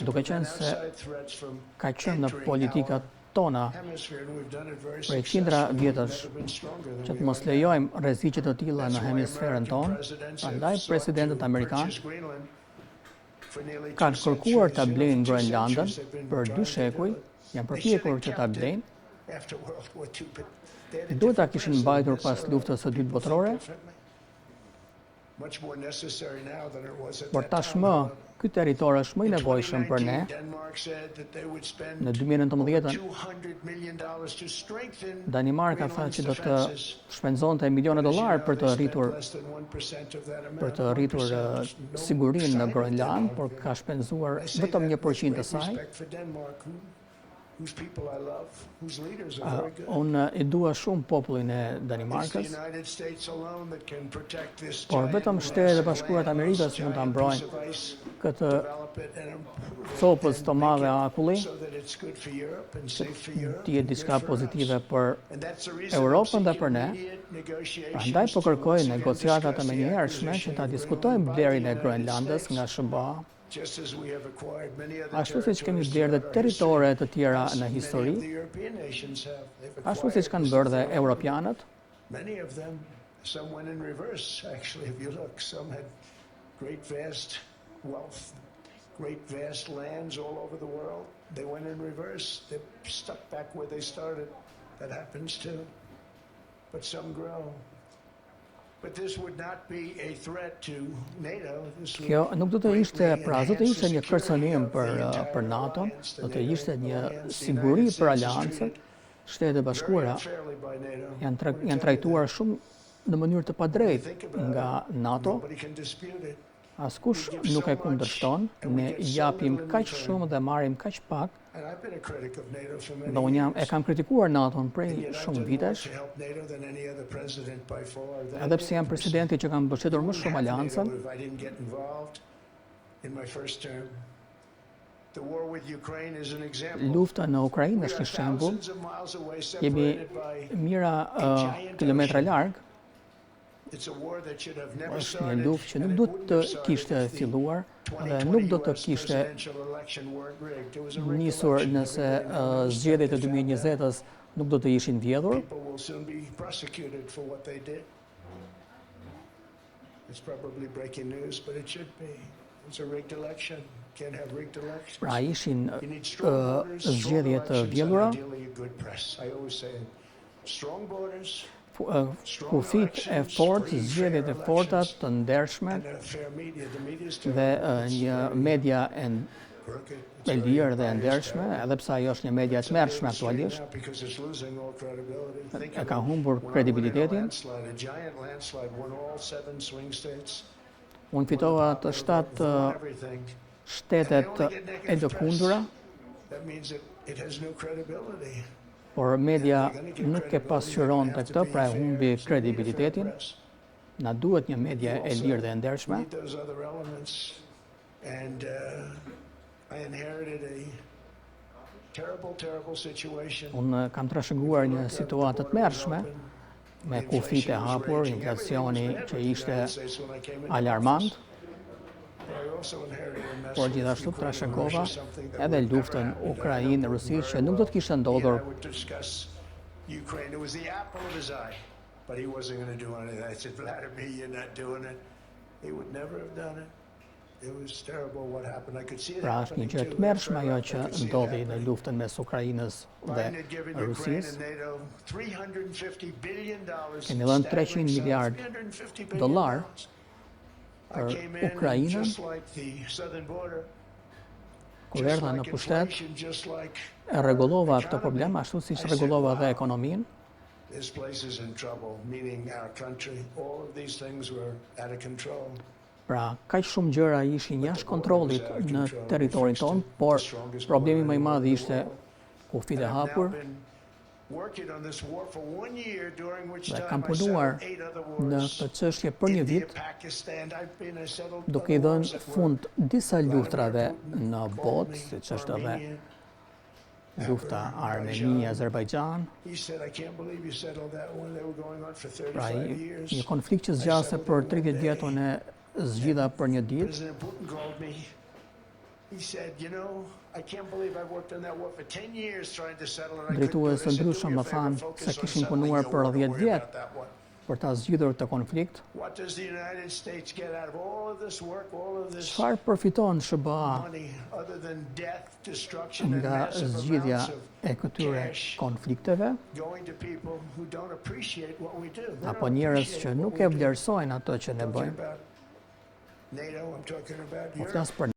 Duke qenë se ka qenë në politikat tona prej qindra vjetësh që të mos lejojmë rreziqe të tilla në hemisferën tonë, prandaj presidentët amerikanë kanë kërkuar ta blejnë Groenlandën për 2 shekuj, janë përpjekur që ta blejnë. Duhet ta kishin mbajtur pas luftës së dytë botërore, por tashmë ky territor është më i nevojshëm për ne. Në 2019 Danimarka tha që do të shpenzonte miliona dollar për të rritur sigurinë në Groenland, por ka shpenzuar vetëm 1% të saj. Unë i dua shumë popullin e Danimarkës, por vetëm Shtetet e Bashkuara të Amerikës mund ta mbrojnë këtë copës të madhe akulli, që të jetë diçka pozitive për Europën dhe për ne. Prandaj po kërkoj negociata të menjëhershme që ta diskutojmë blerjen e Groenlandës nga SBA. Ashtu siç kemi blerë dhe territore të tjera në histori, ashtu siç kanë bërë dhe europianët. Great vast lands all over the world. They went in reverse. They stuck back where they started. That happens too. But some grow. But this would not be a threat to NATO. Kjo nuk do të ishte, pra do të ishte një kërcënim për NATO, do të ishte një siguri për aleancën. Shtetet e Bashkuara janë trajtuar shumë në mënyrë të padrejtë nga NATO. Askush nuk e kundërshton, ne japim kaq shumë dhe marrim kaq pak. Dhe unë e kam kritikuar NATO-n prej shumë vitesh, edhe pse jam presidenti që kam mbështetur më shumë aleancën. Lufta në Ukrainë është një shembull. Jemi mijëra kilometra larg. Është një luftë që nuk do të kishte filluar dhe nuk do të kishte nisur nëse zgjedhjet e 2020-s nuk do të ishin vjedhur. Pra ishin zgjedhje të vjedhura. Kufit e fortë, zgjedhjet e forta të ndershme dhe një media e lirë dhe e ndershme, edhe pse ajo është një media e tmerrshme aktualisht, e ka humbur kredibilitetin. Unë fitova të 7 shtetet e lëkundura, por media nuk e pasqyron të këtë, pra e humbi kredibilitetin. Na duhet një media e lirë dhe e ndershme. Unë kam trashëguar një situatë të tmerrshme, me kufit e hapur, inflacioni që ishte alarmant, por gjithashtu trashëgova edhe luftën Ukrainë-Rusi që nuk do të kishte ndodhur. Pra është një gjë e tmerrshme ajo që ndodhi në luftën mes Ukrainës dhe Rusisë. Kemi dhënë $300 miliard për Ukrainën. Kur erdha në pushtet, e rregullova këtë problem ashtu siç rregullova dhe ekonominë. Pra, kaq shumë gjëra ishin jashtë kontrollit në territorin tonë, por problemi më i madh ishte kufit e hapur. Dhe kam punuar në këtë çështje për një vit, duke i dhënë fund disa luftrave në botë, siç është edhe lufta Armeni-Azerbajxhan. Pra, një konflikt që zgjase për 30 vjet, unë zgjidha për një ditë. He said, you know, I can't believe I worked on that war for 10 years trying to settle it. I couldn't do Drejtues it. I said, do ndryshëm me a më favor, thanë focus se on kishin settling punuar your për war. Don't 10 worry vjet about that one. për ta zgjidhur të konflikt. What does the United States get out of all of this work, all of this Çfarë përfiton SBA money other than death, destruction, and nga massive zgjidhja amounts e of këtyre cash konflikteve, going to people who don't appreciate what we do? They apo don't njerëz appreciate që what nuk we e do. vlerësojnë ato që ne Talking bëjmë? about NATO, I'm talking about Po Europe. flas për